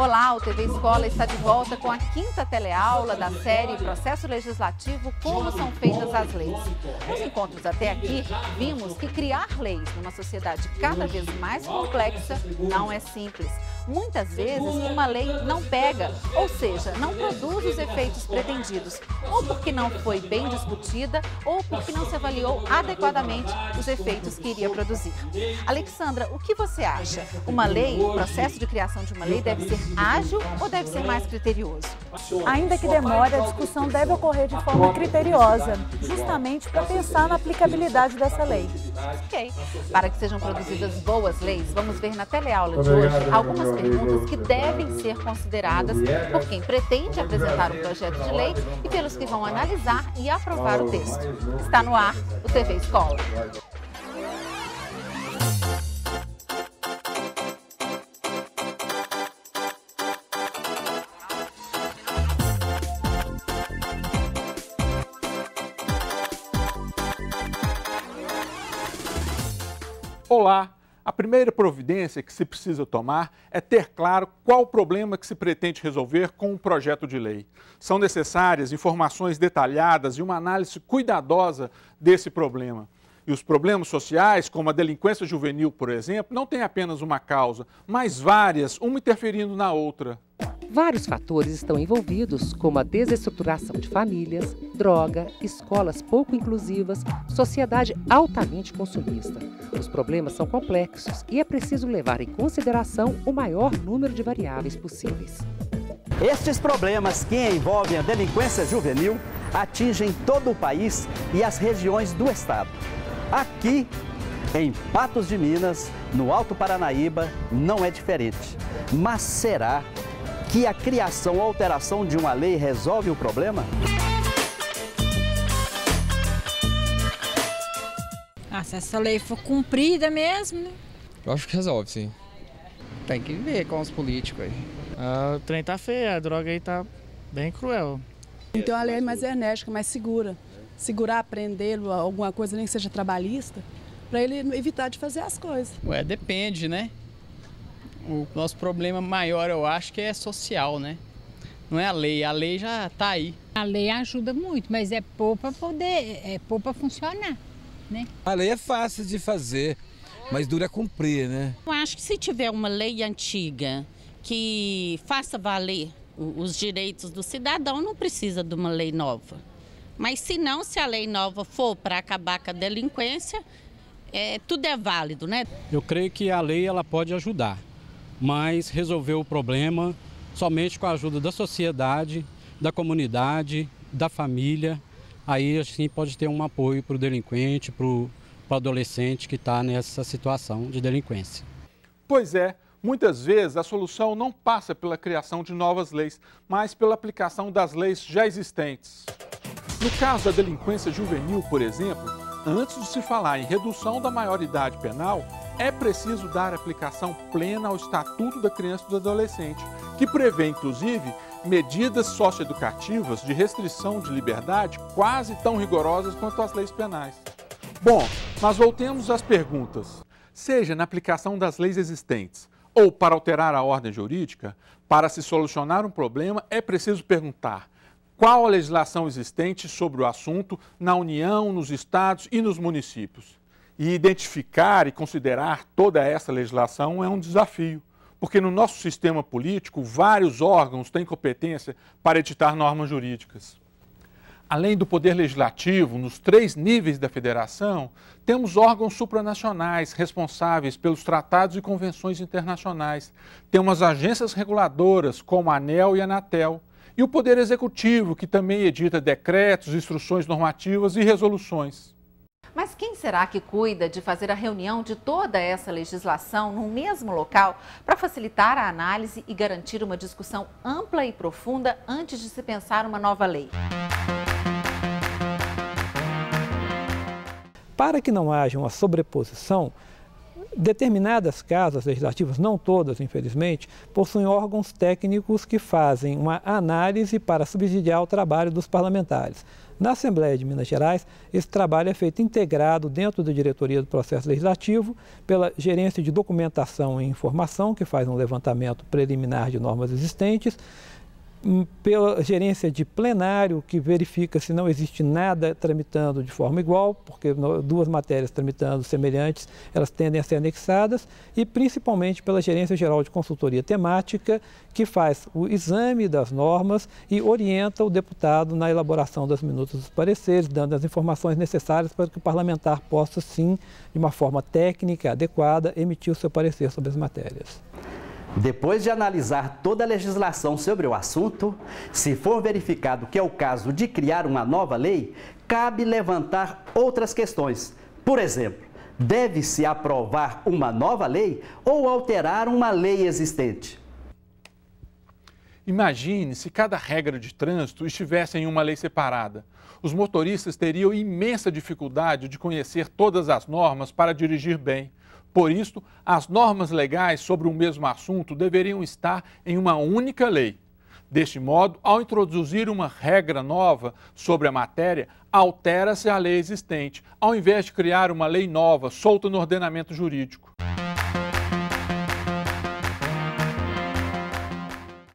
Olá, o TV Escola está de volta com a 5ª teleaula da série Processo Legislativo, Como São Feitas as Leis. Nos encontros até aqui, vimos que criar leis numa sociedade cada vez mais complexa não é simples. Muitas vezes, uma lei não pega, ou seja, não produz os efeitos pretendidos, ou porque não foi bem discutida, ou porque não se avaliou adequadamente os efeitos que iria produzir. Alexandra, o que você acha? Uma lei, o processo de criação de uma lei deve ser ágil ou deve ser mais criterioso? Ainda que demore, a discussão deve ocorrer de forma criteriosa, justamente para pensar na aplicabilidade dessa lei. Ok. Para que sejam produzidas boas leis, vamos ver na teleaula de hoje algumas perguntas que devem ser consideradas por quem pretende apresentar um projeto de lei e pelos que vão analisar e aprovar o texto. Está no ar o TV Escola. Olá! A primeira providência que se precisa tomar é ter claro qual o problema que se pretende resolver com um projeto de lei. São necessárias informações detalhadas e uma análise cuidadosa desse problema. E os problemas sociais, como a delinquência juvenil, por exemplo, não têm apenas uma causa, mas várias, uma interferindo na outra. Vários fatores estão envolvidos, como a desestruturação de famílias, droga, escolas pouco inclusivas, sociedade altamente consumista. Os problemas são complexos e é preciso levar em consideração o maior número de variáveis possíveis. Estes problemas que envolvem a delinquência juvenil atingem todo o país e as regiões do estado. Aqui, em Patos de Minas, no Alto Paranaíba, não é diferente. Mas será que a criação ou alteração de uma lei resolve o problema? Se essa lei for cumprida mesmo, né? Eu acho que resolve, sim. Tem que ver com os políticos aí. O trem tá feio, a droga aí tá bem cruel. Então a lei é mais enérgica, mais segura. Segurar, prendê-lo, alguma coisa, nem que seja trabalhista, para ele evitar de fazer as coisas. Depende, né? O nosso problema maior, eu acho, que é social, né? Não é a lei já tá aí. A lei ajuda muito, mas é pôr para poder, pôr para funcionar, né? A lei é fácil de fazer, mas dura a cumprir, né? Eu acho que se tiver uma lei antiga que faça valer os direitos do cidadão, não precisa de uma lei nova. Mas se não, se a lei nova for para acabar com a delinquência, tudo é válido, né? Eu creio que a lei ela pode ajudar, mas resolver o problema somente com a ajuda da sociedade, da comunidade, da família. Aí assim pode ter um apoio para o delinquente, para o adolescente que está nessa situação de delinquência. Pois é, muitas vezes a solução não passa pela criação de novas leis, mas pela aplicação das leis já existentes. No caso da delinquência juvenil, por exemplo, antes de se falar em redução da maioridade penal, é preciso dar aplicação plena ao Estatuto da Criança e do Adolescente, que prevê, inclusive, medidas socioeducativas de restrição de liberdade quase tão rigorosas quanto as leis penais. Bom, mas voltemos às perguntas. Seja na aplicação das leis existentes ou para alterar a ordem jurídica, para se solucionar um problema é preciso perguntar: qual a legislação existente sobre o assunto na União, nos estados e nos municípios? E identificar e considerar toda essa legislação é um desafio, porque no nosso sistema político, vários órgãos têm competência para editar normas jurídicas. Além do poder legislativo, nos 3 níveis da federação, temos órgãos supranacionais responsáveis pelos tratados e convenções internacionais. Temos agências reguladoras, como a ANEEL e a Anatel. E o Poder Executivo, que também edita decretos, instruções normativas e resoluções. Mas quem será que cuida de fazer a reunião de toda essa legislação no mesmo local para facilitar a análise e garantir uma discussão ampla e profunda antes de se pensar uma nova lei? Para que não haja uma sobreposição, Determinadas casas legislativas, não todas, infelizmente, possuem órgãos técnicos que fazem uma análise para subsidiar o trabalho dos parlamentares. Na Assembleia de Minas Gerais, esse trabalho é feito integrado dentro da diretoria do processo legislativo, pela gerência de documentação e informação, que faz um levantamento preliminar de normas existentes, pela gerência de plenário, que verifica se não existe nada tramitando de forma igual, porque duas matérias tramitando semelhantes, elas tendem a ser anexadas, e principalmente pela gerência geral de consultoria temática, que faz o exame das normas e orienta o deputado na elaboração das minutas dos pareceres, dando as informações necessárias para que o parlamentar possa, sim, de uma forma técnica, adequada, emitir o seu parecer sobre as matérias. Depois de analisar toda a legislação sobre o assunto, se for verificado que é o caso de criar uma nova lei, cabe levantar outras questões. Por exemplo, deve-se aprovar uma nova lei ou alterar uma lei existente? Imagine se cada regra de trânsito estivesse em uma lei separada. Os motoristas teriam imensa dificuldade de conhecer todas as normas para dirigir bem. Por isso, as normas legais sobre o mesmo assunto deveriam estar em uma única lei. Deste modo, ao introduzir uma regra nova sobre a matéria, altera-se a lei existente, ao invés de criar uma lei nova, solta no ordenamento jurídico.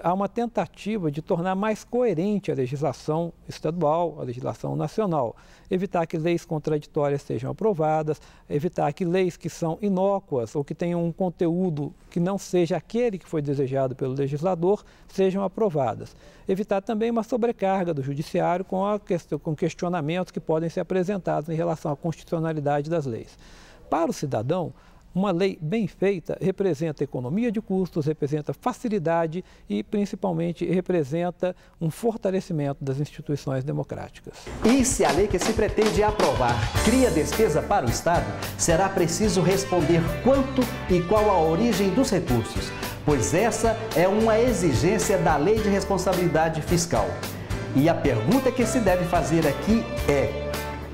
Há uma tentativa de tornar mais coerente a legislação estadual, a legislação nacional, evitar que leis contraditórias sejam aprovadas, evitar que leis que são inócuas ou que tenham um conteúdo que não seja aquele que foi desejado pelo legislador sejam aprovadas. Evitar também uma sobrecarga do judiciário com questionamentos que podem ser apresentados em relação à constitucionalidade das leis. Para o cidadão, uma lei bem feita representa economia de custos, representa facilidade e, principalmente, representa um fortalecimento das instituições democráticas. E se a lei que se pretende aprovar cria despesa para o Estado, será preciso responder quanto e qual a origem dos recursos, pois essa é uma exigência da Lei de Responsabilidade Fiscal. E a pergunta que se deve fazer aqui é: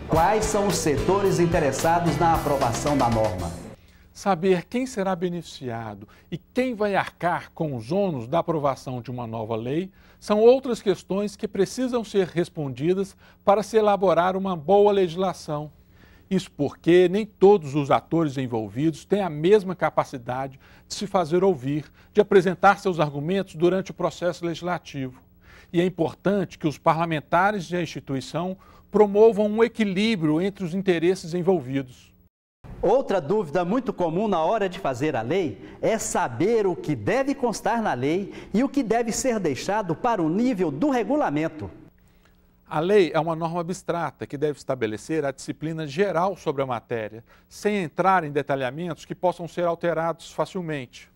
quais são os setores interessados na aprovação da norma? Saber quem será beneficiado e quem vai arcar com os ônus da aprovação de uma nova lei são outras questões que precisam ser respondidas para se elaborar uma boa legislação. Isso porque nem todos os atores envolvidos têm a mesma capacidade de se fazer ouvir, de apresentar seus argumentos durante o processo legislativo. E é importante que os parlamentares e a instituição promovam um equilíbrio entre os interesses envolvidos. Outra dúvida muito comum na hora de fazer a lei é saber o que deve constar na lei e o que deve ser deixado para o nível do regulamento. A lei é uma norma abstrata que deve estabelecer a disciplina geral sobre a matéria, sem entrar em detalhamentos que possam ser alterados facilmente.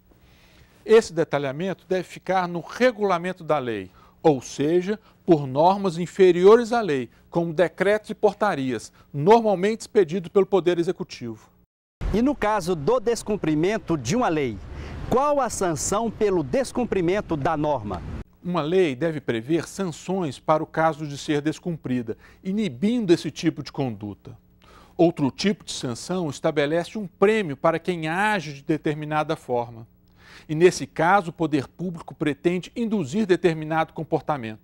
Esse detalhamento deve ficar no regulamento da lei, ou seja, por normas inferiores à lei, como decretos e portarias, normalmente expedidos pelo Poder Executivo. E no caso do descumprimento de uma lei, qual a sanção pelo descumprimento da norma? Uma lei deve prever sanções para o caso de ser descumprida, inibindo esse tipo de conduta. Outro tipo de sanção estabelece um prêmio para quem age de determinada forma. E nesse caso, o poder público pretende induzir determinado comportamento.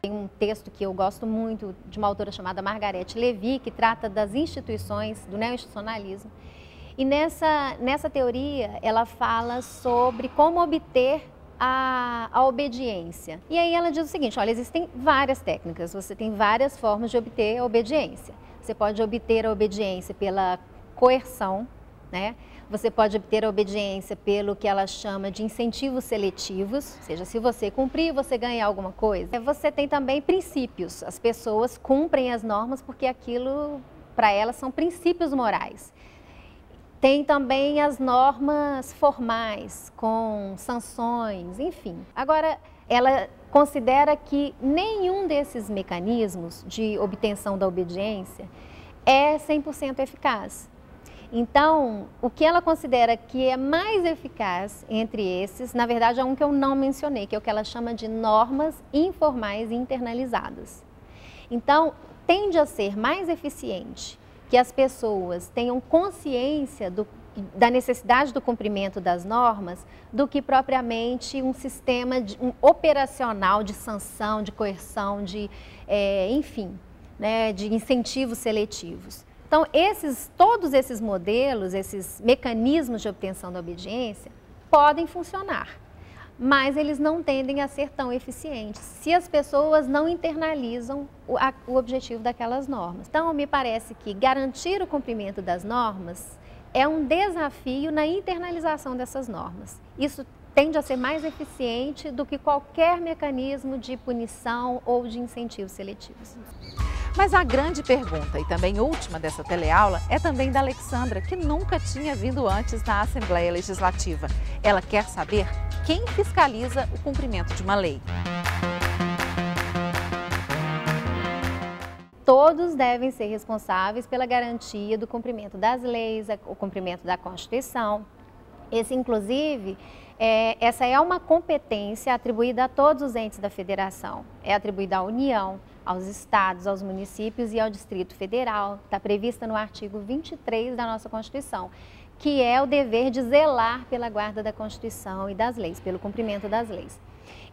Tem um texto que eu gosto muito de uma autora chamada Margarete Lévy, que trata das instituições, do neoinstitucionalismo. E nessa teoria, ela fala sobre como obter a obediência. E aí ela diz o seguinte: olha, existem várias técnicas, você tem várias formas de obter a obediência. Você pode obter a obediência pela coerção, né? Você pode obter a obediência pelo que ela chama de incentivos seletivos, ou seja, se você cumprir, você ganha alguma coisa. Você tem também princípios. As pessoas cumprem as normas porque aquilo, para elas, são princípios morais. Tem também as normas formais, com sanções, enfim. Agora, ela considera que nenhum desses mecanismos de obtenção da obediência é 100% eficaz. Então, o que ela considera que é mais eficaz entre esses, na verdade é um que eu não mencionei, que é o que ela chama de normas informais e internalizadas. Então, tende a ser mais eficiente que as pessoas tenham consciência da necessidade do cumprimento das normas do que propriamente um sistema operacional de sanção, de coerção, enfim, né, de incentivos seletivos. Então, todos esses modelos, esses mecanismos de obtenção da obediência podem funcionar, mas eles não tendem a ser tão eficientes se as pessoas não internalizam o objetivo daquelas normas. Então, me parece que garantir o cumprimento das normas é um desafio na internalização dessas normas. Isso tende a ser mais eficiente do que qualquer mecanismo de punição ou de incentivos seletivos. Mas a grande pergunta, e também última dessa teleaula, é também da Alexandra, que nunca tinha vindo antes na Assembleia Legislativa. Ela quer saber quem fiscaliza o cumprimento de uma lei. Todos devem ser responsáveis pela garantia do cumprimento das leis, o cumprimento da Constituição. Essa é uma competência atribuída a todos os entes da Federação. É atribuída à União, aos estados, aos municípios e ao Distrito Federal. Está prevista no artigo 23 da nossa Constituição, que é o dever de zelar pela guarda da Constituição e das leis, pelo cumprimento das leis.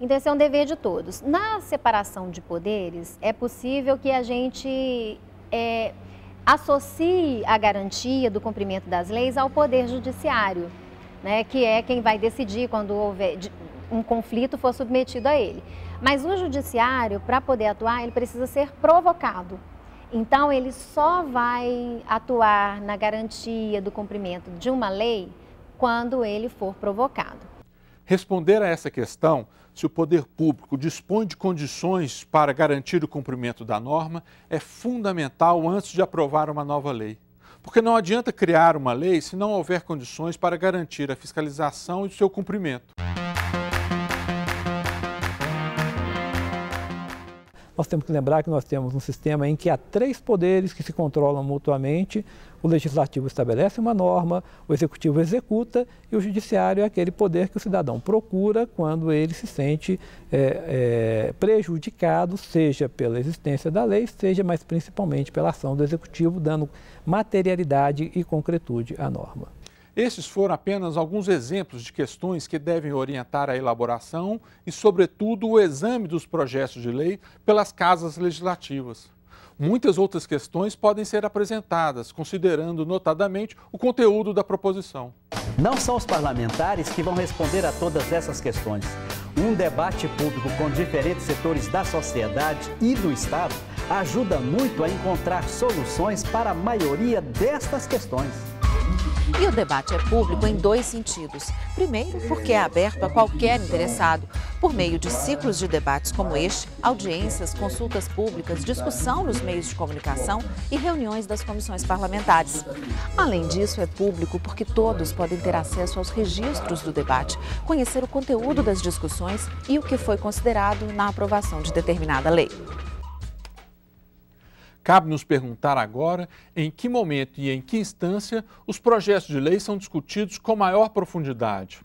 Então, esse é um dever de todos. Na separação de poderes, é possível que a gente associe a garantia do cumprimento das leis ao Poder Judiciário, né, que é quem vai decidir quando houver um conflito for submetido a ele. Mas o Judiciário, para poder atuar, ele precisa ser provocado. Então, ele só vai atuar na garantia do cumprimento de uma lei quando ele for provocado. Responder a essa questão, se o poder público dispõe de condições para garantir o cumprimento da norma, é fundamental antes de aprovar uma nova lei. Porque não adianta criar uma lei se não houver condições para garantir a fiscalização e o seu cumprimento. Nós temos que lembrar que nós temos um sistema em que há 3 poderes que se controlam mutuamente. O Legislativo estabelece uma norma, o Executivo executa e o Judiciário é aquele poder que o cidadão procura quando ele se sente prejudicado, seja pela existência da lei, seja mais principalmente pela ação do Executivo, dando materialidade e concretude à norma. Esses foram apenas alguns exemplos de questões que devem orientar a elaboração e, sobretudo, o exame dos projetos de lei pelas casas legislativas. Muitas outras questões podem ser apresentadas, considerando notadamente o conteúdo da proposição. Não são os parlamentares que vão responder a todas essas questões. Um debate público com diferentes setores da sociedade e do Estado ajuda muito a encontrar soluções para a maioria destas questões. E o debate é público em 2 sentidos. Primeiro, porque é aberto a qualquer interessado, por meio de ciclos de debates como este, audiências, consultas públicas, discussão nos meios de comunicação e reuniões das comissões parlamentares. Além disso, é público porque todos podem ter acesso aos registros do debate, conhecer o conteúdo das discussões e o que foi considerado na aprovação de determinada lei. Cabe nos perguntar agora em que momento e em que instância os projetos de lei são discutidos com maior profundidade.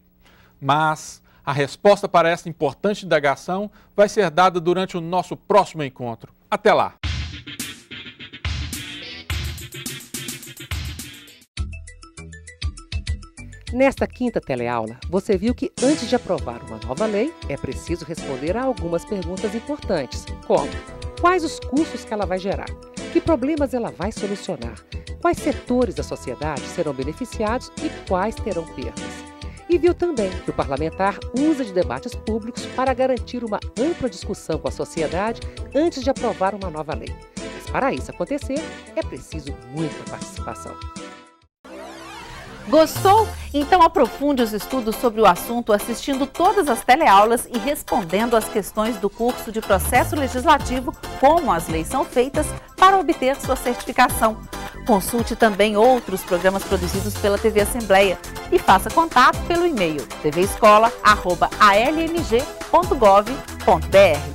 Mas a resposta para essa importante indagação vai ser dada durante o nosso próximo encontro. Até lá! Nesta 5ª teleaula, você viu que antes de aprovar uma nova lei, é preciso responder a algumas perguntas importantes, como: quais os custos que ela vai gerar? Que problemas ela vai solucionar? Quais setores da sociedade serão beneficiados e quais terão perdas? E viu também que o parlamentar usa de debates públicos para garantir uma ampla discussão com a sociedade antes de aprovar uma nova lei. Mas para isso acontecer, é preciso muita participação. Gostou? Então aprofunde os estudos sobre o assunto assistindo todas as teleaulas e respondendo as questões do curso de Processo Legislativo, como as leis são feitas, para obter sua certificação. Consulte também outros programas produzidos pela TV Assembleia e faça contato pelo e-mail tvescola@almg.gov.br.